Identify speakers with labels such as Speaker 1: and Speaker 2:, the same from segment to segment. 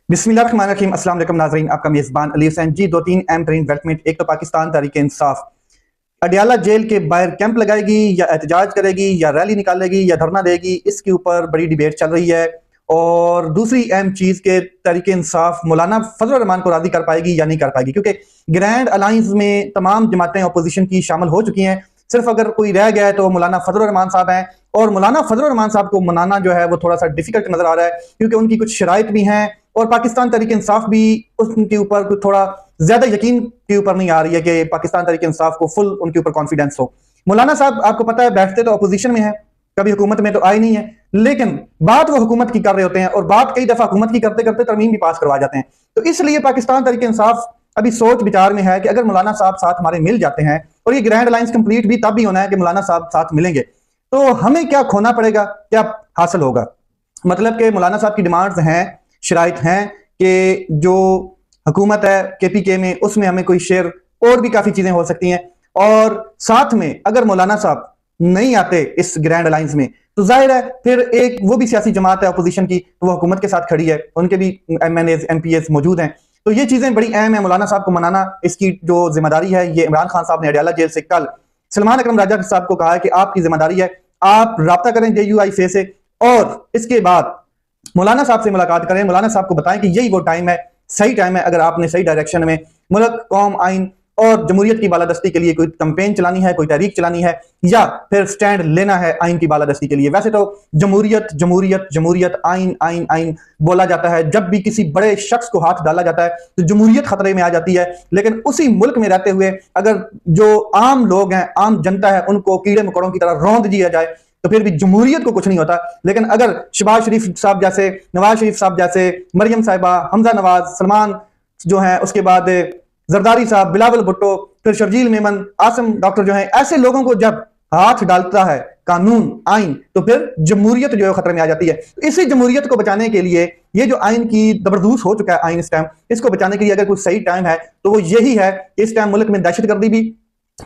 Speaker 1: बिस्मिल्लाहिर्रहमानिर्रहीम। अस्सलाम वालेकुम नाज़रीन, आपका मेज़बान अली हुसैन जी। दो तीन अहम तरीन डेवलपमेंट। एक तो पाकिस्तान तहरीक इंसाफ अडियाला जेल के बाहर कैंप लगाएगी या एहतजाज करेगी या रैली निकालेगी या धरना देगी, इसके ऊपर बड़ी डिबेट चल रही है। और दूसरी अहम चीज़ के तहरीक इंसाफ मौलाना फजल रहमान को राजी कर पाएगी या नहीं कर पाएगी, क्योंकि ग्रैंड अलायंस में तमाम जमातें अपोजिशन की शामिल हो चुकी हैं। सिर्फ अगर कोई रह गया है तो मौलाना फजल रहमान साहब हैं, और मौलाना फजल रहमान साहब को मनाना जो है वो थोड़ा सा डिफिकल्ट नजर आ रहा है, क्योंकि उनकी कुछ शराइत भी हैं और पाकिस्तान तहरीक इंसाफ भी उनके ऊपर कुछ थोड़ा ज्यादा यकीन के ऊपर नहीं आ रही है कि पाकिस्तान तहरीक इंसाफ को फुल उनके ऊपर कॉन्फिडेंस हो। मौलाना साहब आपको पता है बैठते तो अपोजिशन में है, कभी हुकूमत में तो आए नहीं है, लेकिन बात वो हुकूमत की कर रहे होते हैं और बात कई दफा हुकूमत की करते करते तरमीम भी पास करवा जाते हैं। तो इसलिए पाकिस्तान तहरीक इंसाफ अभी सोच विचार में है कि अगर मौलाना साहब साथ हमारे मिल जाते हैं, और ये ग्रैंड अलायंस कंप्लीट भी तब भी होना है कि मौलाना साहब साथ मिलेंगे, तो हमें क्या खोना पड़ेगा, क्या हासिल होगा। मतलब कि मौलाना साहब की डिमांड्स हैं, शराइत हैं कि जो हुकूमत है केपीके में उसमें हमें कोई शेयर, और भी काफी चीजें हो सकती हैं। और साथ में अगर मौलाना साहब नहीं आते इस ग्रैंड अलायंस में, तो जाहिर है फिर एक वो भी सियासी जमात है अपोजिशन की, तो वो हुकूमत के साथ खड़ी है, उनके भी एमएनएज एमपीएस मौजूद हैं। तो ये चीजें बड़ी अहम है। मौलाना साहब को मनाना, इसकी जो जिम्मेदारी है, ये इमरान खान साहब ने अडियाला जेल से कल सलमान अकरम राजा साहब को कहा है कि आपकी जिम्मेदारी है, आप राब्ता करें JUIFA से, और इसके बाद मौलाना साहब से मुलाकात करें, मौलाना साहब को बताएं कि यही वो टाइम है, सही टाइम है, अगर आपने सही डायरेक्शन में मुल्क, कौम, आइन और जमहूरियत की बालादस्ती के लिए कोई कैंपेन चलानी है, कोई तहरीक चलानी है, या फिर स्टैंड लेना है आइन की बालादस्ती के लिए। वैसे तो जमहूरियत जमहूरियत जमहूरियत, आइन आइन आइन बोला जाता है, जब भी किसी बड़े शख्स को हाथ डाला जाता है तो जमहूरियत खतरे में आ जाती है। लेकिन उसी मुल्क में रहते हुए अगर जो आम लोग हैं, आम जनता है, उनको कीड़े मकोड़ों की तरह रौंद दिया जाए तो फिर भी जमहूरियत को कुछ नहीं होता। लेकिन अगर शहबाज शरीफ साहब जैसे, नवाज शरीफ साहब जैसे, मरियम साहिबा, हमजा नवाज, सलमान जो है, उसके बाद जरदारी साहब, बिलावल भुट्टो, फिर शर्जील मेमन, आसिम डॉक्टर जो है, ऐसे लोगों को जब हाथ डालता है कानून, आइन, तो फिर जमहूरियत जो है खतरे में आ जाती है। इसी जमहूरियत को बचाने के लिए ये जो आइन की जबरदस्त हो चुका है आइन इस टाइम, इसको बचाने के लिए अगर कोई सही टाइम है तो वो यही है। इस टाइम मुल्क में दहशतगर्दी भी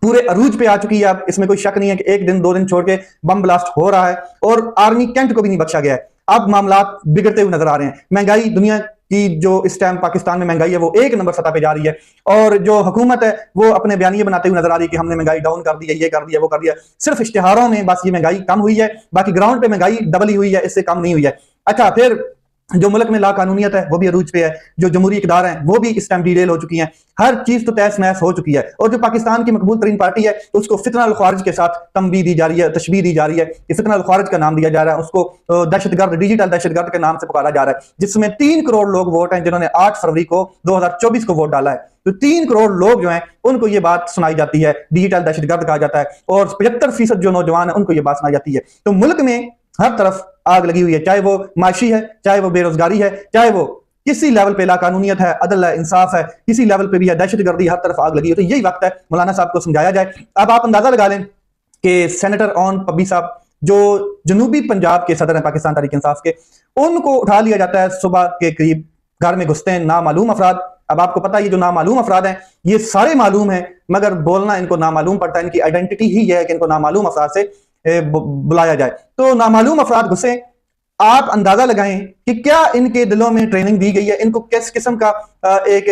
Speaker 1: पूरे अरूज पे आ चुकी है। अब इसमें कोई शक नहीं है कि एक दिन दो दिन छोड़ के बम ब्लास्ट हो रहा है, और आर्मी कैंट को भी नहीं बख्शा गया है। अब मामला बिगड़ते हुए नजर आ रहे हैं। महंगाई, दुनिया की जो इस टाइम पाकिस्तान में महंगाई है वो एक नंबर सतह पे जा रही है, और जो हुकूमत है वो अपने बयानिए बनाते हुए नजर आ रही है कि हमने महंगाई डाउन कर दी है, ये कर दिया, वो कर दिया। सिर्फ इश्तिहारों में बस ये महंगाई कम हुई है, बाकी ग्राउंड पे महंगाई डबल ही हुई है, इससे कम नहीं हुई है। अच्छा, फिर जो मुल्क में ला कानूनियत है वो भी अरूज पे है, जो जमहूरी इकदार हैं वो भी इस टाइम डिटेल हो चुकी हैं, हर चीज तो तहस नहस हो चुकी है। और जो पाकिस्तान की मकबूल तरीन पार्टी है उसको फितना अल ख्वारिज के साथ तंबीह दी जा रही है, तशबीह दी जा रही है, फितना अल ख्वारिज का नाम दिया जा रहा है, उसको दहशतगर्द, डिजिटल दहशतगर्द के नाम से पुकारा जा रहा है, जिसमें 3 करोड़ लोग वोट हैं जिन्होंने 8 फरवरी को 2024 को वोट डाला है। तो 3 करोड़ लोग जो हैं उनको ये बात सुनाई जाती है, डिजिटल दहशतगर्द कहा जाता है, और 75% जो नौजवान है उनको ये बात सुनाई जाती है। तो मुल्क में हर तरफ आग लगी हुई है, चाहे वो माशी है, चाहे वो बेरोजगारी है, चाहे वो किसी लेवल पे लाकानूनियत है, अदल है, इंसाफ है, किसी लेवल पे भी है, दहशतगर्दी, हर तरफ आग लगी है। तो यही वक्त है मौलाना साहब को समझाया जाए। अब आप अंदाजा लगा लें कि सेनेटर ऑन पब्बी साहब जो जनूबी पंजाब के सदर हैं पाकिस्तान तहरीक इंसाफ के, उनको उठा लिया जाता है, सुबह के करीब घर में घुसते हैं नामालूम अफराद। अब आपको पता है ये जो नामालूम अफराद हैं ये सारे मालूम है, मगर बोलना इनको नामालूम पड़ता है, इनकी आइडेंटिटी ही है कि इनको नामालूम अफराद से बुलाया जाए। तो नामालूम अफराद घुसे, आप अंदाजा लगाएं कि क्या इनके दिलों में ट्रेनिंग दी गई है, इनको किस किस्म का एक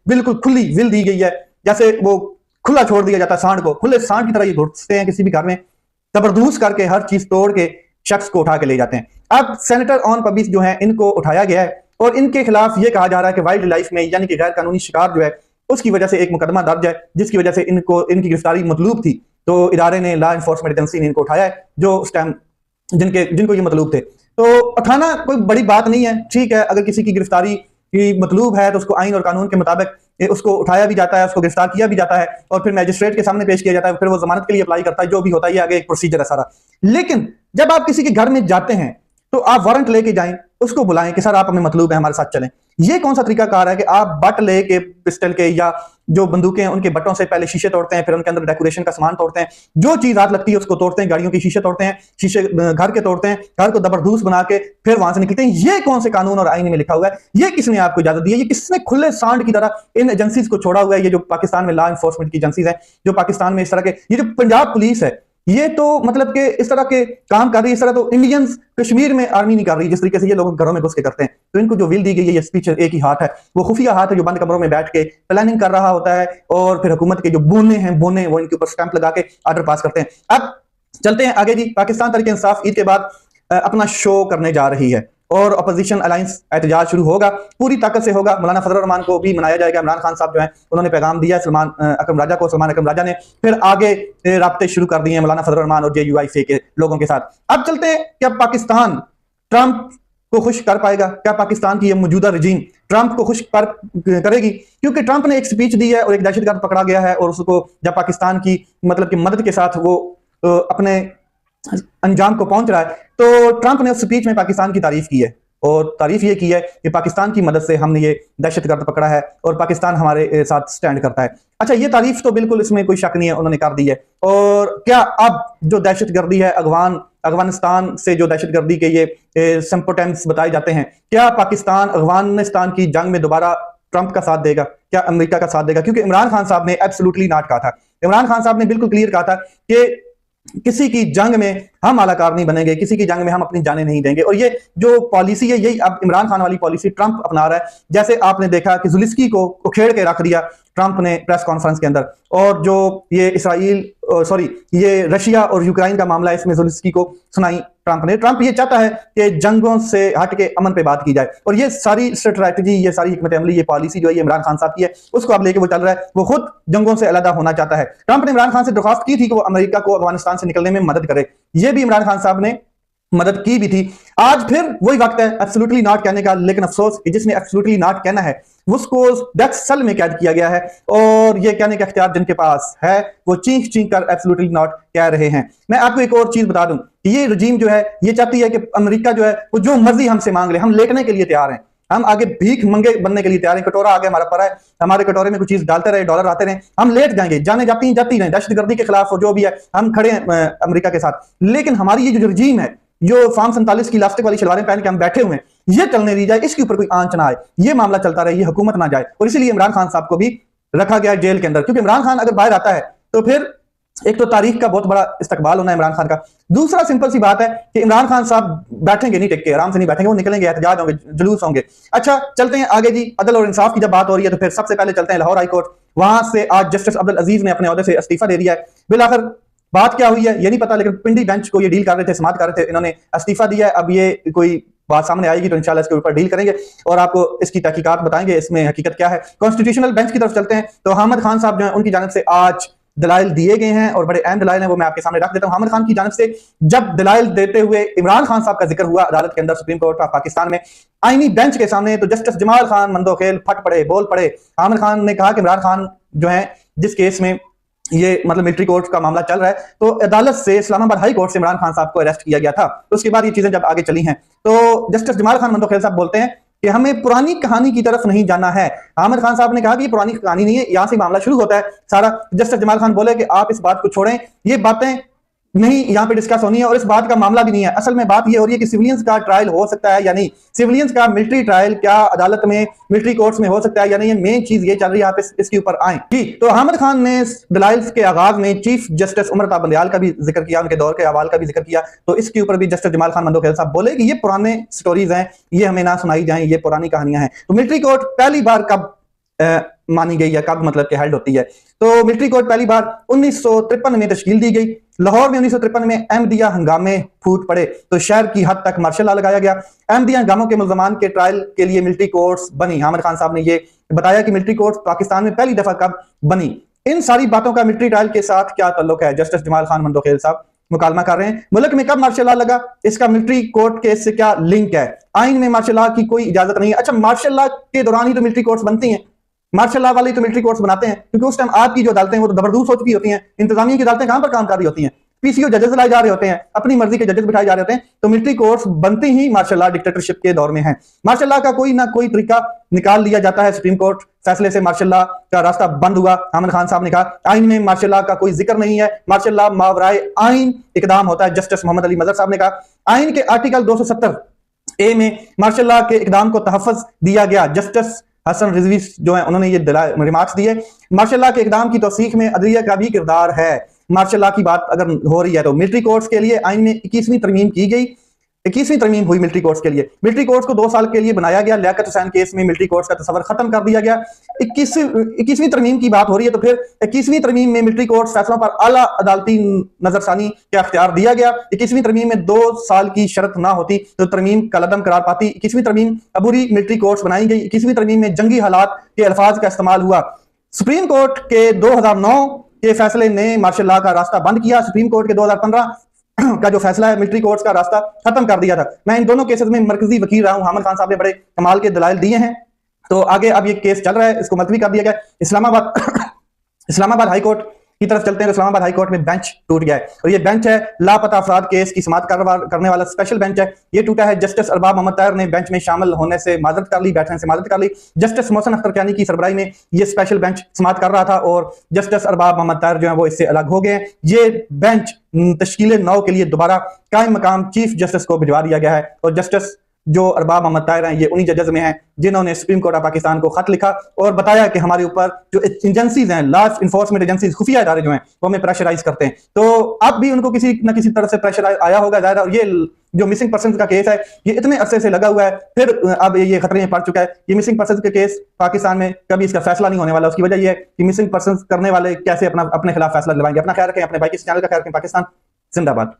Speaker 1: बिल्कुल खुली विल दी गई है, जैसे वो खुला छोड़ दिया जाता है सांड को, खुले सांड की तरह ये घुसते हैं किसी भी घर में, जबरदस्त करके हर चीज तोड़ के शख्स को उठा के ले जाते हैं। अब सेनेटर ऑन पब्बिस जो है इनको उठाया गया है, और इनके खिलाफ ये कहा जा रहा है कि वाइल्ड लाइफ में यानी कि गैर कानूनी शिकार जो है उसकी वजह से एक मुकदमा दर्ज है, जिसकी वजह से इनकी गिरफ्तारी मतलूब थी। तो इदारे ने, लॉ इन्फोर्समेंट एजेंसी ने इनको उठाया है, जो उस टाइम जिनको ये मतलूब थे। तो उठाना कोई बड़ी बात नहीं है, ठीक है, अगर किसी की गिरफ्तारी की मतलूब है तो उसको आइन और कानून के मुताबिक उसको उठाया भी जाता है, उसको गिरफ्तार किया भी जाता है, और फिर मैजिस्ट्रेट के सामने पेश किया जाता है, फिर वो जमानत के लिए अप्लाई करता है, जो भी होता है, ये आगे एक प्रोसीजर है सारा। लेकिन जब आप किसी के घर में जाते हैं तो आप वारंट लेके जाएं, उसको बुलाएं कि सर आप हमें मतलूब है, हमारे साथ चलें। ये कौन सा तरीकाकार है कि आप बट लेके, पिस्टल के या जो बंदूकें हैं उनके बटों से पहले शीशे तोड़ते हैं, फिर उनके अंदर डेकोरेशन का सामान तोड़ते हैं, जो चीज हाथ लगती है उसको तोड़ते हैं, गाड़ियों के शीशे तोड़ते हैं, शीशे घर के तोड़ते हैं, घर को जबरदस्त बना के फिर वहां से निकलते हैं। ये कौन से कानून और आईन में लिखा हुआ है? ये किसने आपको इजाजत दी है? ये किसने खुले सांड की तरह इन एजेंसीज को छोड़ा हुआ है? ये जो पाकिस्तान में लॉ इन्फोर्समेंट की एजेंसीज है, जो पाकिस्तान में इस तरह के, ये जो पंजाब पुलिस है, ये तो मतलब कि इस तरह के काम कर रही है। इस तरह तो इंडियंस कश्मीर में आर्मी नहीं कर रही जिस तरीके से ये लोग घरों में घुस के करते हैं। तो इनको जो विल दी गई है, ये स्पीच एक ही हाथ है, वो खुफिया हाथ है जो बंद कमरों में बैठ के प्लानिंग कर रहा होता है, और फिर हुकूमत के जो बोने वो इनके ऊपर स्टैंप लगा के ऑर्डर पास करते हैं। अब चलते हैं आगे जी। पाकिस्तान तहरीक इंसाफ ईद के बाद अपना शो करने जा रही है और अपोजिशन अलायंस एहतजाज शुरू होगा, पूरी ताकत से होगा। मौलाना फजल रहमान को भी मनाया जाएगा। इमरान खान साहब जो है उन्होंने पैगाम दिया सलमान अकरम राजा को, सलमान अकरम राजा ने फिर आगे राब्ते शुरू कर दिए हैं मौलाना फजल रहमान और JUIC के लोगों के साथ। अब चलते हैं, क्या पाकिस्तान ट्रंप को खुश कर पाएगा? क्या पाकिस्तान की ये मौजूदा रजीम ट्रंप को खुश करेगी? क्योंकि ट्रंप ने एक स्पीच दी है और एक दहशतगर्द पकड़ा गया है, और उसको जब पाकिस्तान की मतलब की मदद के साथ वो अपने अंजाम को पहुंच रहा है, तो ट्रंप ने उस स्पीच में पाकिस्तान की तारीफ की है, और तारीफ ये की है कि पाकिस्तान की मदद से हमने ये दहशतगर्द पकड़ा है और पाकिस्तान हमारे साथ स्टैंड करता है। अच्छा, ये तारीफ तो बिल्कुल इसमें कोई शक नहीं है, उन्होंने कर दी है। और क्या अब जो दहशतगर्दी है अफगानिस्तान से जो दहशतगर्दी के ये सिम्पोटेम्स बताए जाते हैं, क्या पाकिस्तान अफगानिस्तान की जंग में दोबारा ट्रंप का साथ देगा? क्या अमेरिका का साथ देगा? क्योंकि इमरान खान साहब ने एब्सोल्युटली नॉट कहा था। इमरान खान साहब ने बिल्कुल क्लियर कहा था कि किसी की जंग में हम आलाकार नहीं बनेंगे, किसी की जंग में हम अपनी जानें नहीं देंगे। और ये जो पॉलिसी है, यही अब इमरान खान वाली पॉलिसी ट्रंप अपना रहा है। जैसे आपने देखा कि ज़ेलेंस्की को उखेड़ के रख दिया ट्रंप ने प्रेस कॉन्फ्रेंस के अंदर, और जो ये रशिया और यूक्रेन का मामला है, इसमें ज़ेलेंस्की को सुनाई ट्रंप ये चाहता है कि जंगों से हट के अमन पे बात की जाए। और ये सारी स्ट्रैटेजी, ये सारी हिकमत अमली, ये पॉलिसी जो है ये इमरान खान साहब की है, उसको अब लेके वो चल रहा है। वो खुद जंगों से अलग होना चाहता है। ट्रंप ने इमरान खान से दरख्वास्त की थी कि वो अमेरिका को अफगानिस्तान से निकलने में मदद करे, ये भी इमरान खान साहब ने मदद की भी थी। आज फिर वही वक्त है एब्सोल्युटली नॉट कहने का, लेकिन अफसोस कि जिसने एब्सोल्युटली नॉट कहना है उसको डेथ सेल में कैद किया गया है, और ये कहने का इख्तियार जिनके पास है वो चीख चीख कर एब्सोल्युटली नॉट कह रहे हैं। मैं आपको एक और चीज बता दूं कि ये रजीम जो है ये चाहती है कि अमेरिका जो है वो जो मर्जी हमसे मांग ले, हम लेटने के लिए तैयार हैं, हम आगे भीख मंगे बनने के लिए तैयार हैं। कटोरा आगे हमारा पड़ा है, हमारे कटोरे में कुछ चीज डालते रहे, डॉलर आते रहे, हम लेट जाएंगे, जाने जाती रहे, दहशतगर्दी के खिलाफ जो भी है हम खड़े हैं अमेरिका के साथ। लेकिन हमारी ये जो रजीम है, जो फार्म 47 की इलास्टिक वाली शलवारें पहन के हम बैठे हुए हैं, ये चलने दी जाए, इसके ऊपर कोई आंच ना आए, ये मामला चलता रहे, ये हुकूमत ना जाए। और इसीलिए इमरान खान साहब को भी रखा गया जेल के अंदर, क्योंकि इमरान खान अगर बाहर आता है तो फिर एक तो तारीख का बहुत बड़ा इस्तकबाल होना है इमरान खान का। दूसरा सिंपल सी बात है कि इमरान खान साहब बैठेंगे नहीं, टिक के आराम से नहीं बैठेंगे, वो निकलेंगे, एहतजाज होंगे, जुलूस होंगे। अच्छा, चलते हैं आगे जी। अदल और इंसाफ की जब बात हो रही है तो फिर सबसे पहले चलते हैं लाहौर हाई कोर्ट। वहां से आज जस्टिस अब्दुल अजीज ने अपने ओहदे से इस्तीफा दे दिया है। बिलाखिर बात क्या हुई है ये नहीं पता, लेकिन पिंडी बेंच को ये डील कर रहे थे, समाप्त कर रहे थे, इन्होंने इस्तीफा दिया है। अब ये कोई बात सामने आएगी तो इंशाल्लाह इसके ऊपर डील करेंगे और आपको इसकी तहकीकात बताएंगे, इसमें हकीकत क्या है। कॉन्स्टिट्यूशनल बेंच की तरफ चलते हैं तो हामिद खान साहब जो है उनकी जानिब से आज दलाइल दिए गए हैं, और बड़े अहम दलाइल हैं, वो मैं आपके सामने रख देता हूं। हामिद खान की जानिब से जब दलाइल देते हुए इमरान खान साहब का जिक्र हुआ अदालत के अंदर, सुप्रीम कोर्ट ऑफ पाकिस्तान में आईनी बेंच के सामने, तो जस्टिस जमाल खान मंदोखेल फट पड़े, बोल पड़े। हामिद खान ने कहा कि इमरान खान जो है जिस केस में ये मतलब मिलिट्री कोर्ट का मामला चल रहा है, तो अदालत से इस्लामाबाद हाई कोर्ट से इमरान खान साहब को अरेस्ट किया गया था। उसके बाद ये चीजें जब आगे चली हैं तो जस्टिस जमाल खान मंदोखेल साहब बोलते हैं कि हमें पुरानी कहानी की तरफ नहीं जाना है। हामिद खान साहब ने कहा कि ये पुरानी कहानी नहीं है, यहां से मामला शुरू होता है सारा। जस्टिस जमाल खान बोले कि आप इस बात को छोड़ें, ये बातें नहीं यहाँ पे डिस्कस होनी है, और इस बात का मामला भी नहीं है। असल में बात ये हो रही है कि सिविलियंस का ट्रायल हो सकता है या नहीं, सिविलियंस का मिलिट्री ट्रायल क्या अदालत में मिलिट्री कोर्ट्स में हो सकता है या नहीं, मेन चीज ये चल रही है, आप इसके ऊपर आए जी। तो हामिद खान ने दलाइल के आगाज में चीफ जस्टिस उमर अता बंदियाल का भी जिक्र किया, उनके दौर के अहवाल का भी जिक्र किया, तो इसके ऊपर भी जस्टिस जमाल खान मंदोखेल साहब बोले कि ये पुराने स्टोरीज हैं, ये हमें ना सुनाई जाए, ये पुरानी कहानियां हैं। तो मिलिट्री कोर्ट पहली बार कब मानी गई या कब मतलब कि हेल्ड होती है, तो मिलिट्री कोर्ट पहली बार 1953 में तश्कील दी गई। लाहौर में 1953 में अहमदिया हंगामे फूट पड़े तो शहर की हद तक मार्शल लॉ लगाया गया। अहमदिया हंगामों के मुल्जमान के ट्रायल के लिए मिलिट्री कोर्ट्स बनी। हामिद खान साहब ने ये बताया कि मिलिट्री कोर्ट्स पाकिस्तान में पहली दफा कब बनी। इन सारी बातों का मिलिट्री ट्रायल के साथ क्या ताल्लुक है, जस्टिस जमाल खान मंदोखेल साहब मुकालमा कर रहे हैं। मुल्क में कब मार्शल लॉ लगा, इसका मिलिट्री कोर्ट केस से क्या लिंक है, आइन में मार्शल लॉ की कोई इजाजत नहीं है। अच्छा, मार्शल लॉ के दौरान ही तो मिलिट्री कोर्ट्स बनती हैं, मार्शल लॉ वाले तो मिलिट्री कोर्ट्स बनाते हैं, क्योंकि उस टाइम आपकी जो अदालतें वो तो जबरदस्त हो चुकी होती हैं, इंतजामिया की अदालतें कहां पर काम कर रही होती हैं, पीसीओ जजेस लाए जा रहे होते हैं, अपनी मर्जी के जजेस बिठाए जा रहे होते हैं। तो मिलिट्री कोर्ट्स बनती ही मार्शल लॉ डिक्टेटरशिप के दौर में है। मार्शल लॉ का कोई ना कोई तरीका निकाल लिया जाता है, सुप्रीम कोर्ट फैसले से मार्शल लॉ का रास्ता बंद हुआ। हामिद खान साहब ने कहा आइन में मार्शल लॉ का कोई जिक्र नहीं है, मार्शल लॉ मावराए आइन इकदाम होता है। जस्टिस मोहम्मद अली मजहर साहब ने कहा आइन के आर्टिकल 270A में मार्शल लॉ के इकदाम को तहफ़्फ़ुज़ दिया गया। जस्टिस हसन रिजवी जो है उन्होंने ये रिमार्क्स दिए, मार्शल लॉ के इकदाम की तौसीक में अदलिया का भी किरदार है। मार्शल लॉ की बात अगर हो रही है तो मिलिट्री कोर्ट्स के लिए आइन में 21वीं तरमीम की गई, 21वीं तरमीम हुई मिलिट्री कोर्ट्स के लिए। मिलिट्री कोर्ट्स को 2 साल के लिए बनाया गया, लियाकत हुसैन केस में मिलिट्री कोर्ट्स का तस्वर खत्म कर दिया गया। 21वीं तरमीम की बात हो रही है तो फिर 21वीं तरमीम में मिलिट्री कोर्ट्स फैसलों पर आला अदालती नजरसानी का अख्तियार दिया गया। 21वीं तरमीम में 2 साल की शर्त ना होती तो तरमीम कलअदम करार पाती। 21वीं तरमीम अबूरी मिलिट्री कोर्ट्स बनाई गई। 21वीं तरमीम में जंगी हालात के अल्फाज का इस्तेमाल हुआ। सुप्रीम कोर्ट के 2009 के फैसले ने मार्शल लॉ का रास्ता बंद किया। सुप्रीम कोर्ट के 2015 का जो फैसला है मिलिट्री कोर्ट्स का रास्ता खत्म कर दिया था। मैं इन दोनों केसेस में मरकजी वकील रहा हूं। हामिद खान साहब ने बड़े कमाल के दलाइल दिए हैं। तो आगे अब ये केस चल रहा है, इसको मुलतवी कर दिया गया। इस्लामाबाद हाई कोर्ट की तरफ चलते हैं। तो इस्लामाबाद हाई कोर्ट में बेंच टूट गया है और ये बेंच है लापता अफराद केस की समाअत करने वाला स्पेशल बेंच है। ये टूटा है। जस्टिस अरबाब मोहम्मद ताहिर ने बेंच में शामिल होने से माजरत कर ली, बैठने से माजरत कर ली। जस्टिस मोहसिन अख्तर कियानी की सरबराही में ये स्पेशल बेंच समाअत कर रहा था और जस्टिस अरबाब मोहम्मद ताहिर जो है वो इससे अलग हो गए हैं। ये बेंच तश्कील 9 के लिए दोबारा कायम मकाम चीफ जस्टिस को भिजवा दिया गया है और जस्टिस जो अरबाब मोहम्मद ताहिर हैं ये उन्हीं जजेस में हैं जिन्होंने सुप्रीम कोर्ट ऑफ पाकिस्तान को खत लिखा और बताया कि हमारे ऊपर जो एजेंसीज हैं, लॉ इन्फोर्समेंट एजेंसीज, खुफिया इदारे जो हैं वो हमें प्रेशराइज करते हैं। तो अब भी उनको किसी न किसी तरह से प्रेशर आया होगा जाहिर। और ये जो मिसिंग पर्सन का केस है ये इतने अरसे से लगा हुआ है, फिर अब ये खतरे में पड़ चुका है। ये मिसिंग पर्सन के केस पाकिस्तान में कभी इसका फैसला नहीं होने वाला। उसकी वजह यह है कि मिसिंग पर्सन करने वाले कैसे अपने खिलाफ फैसला दिलवाएंगे। अपना ख्याल रखें, अपने भाई के चैनल का ख्याल रखें। पाकिस्तान जिंदाबाद।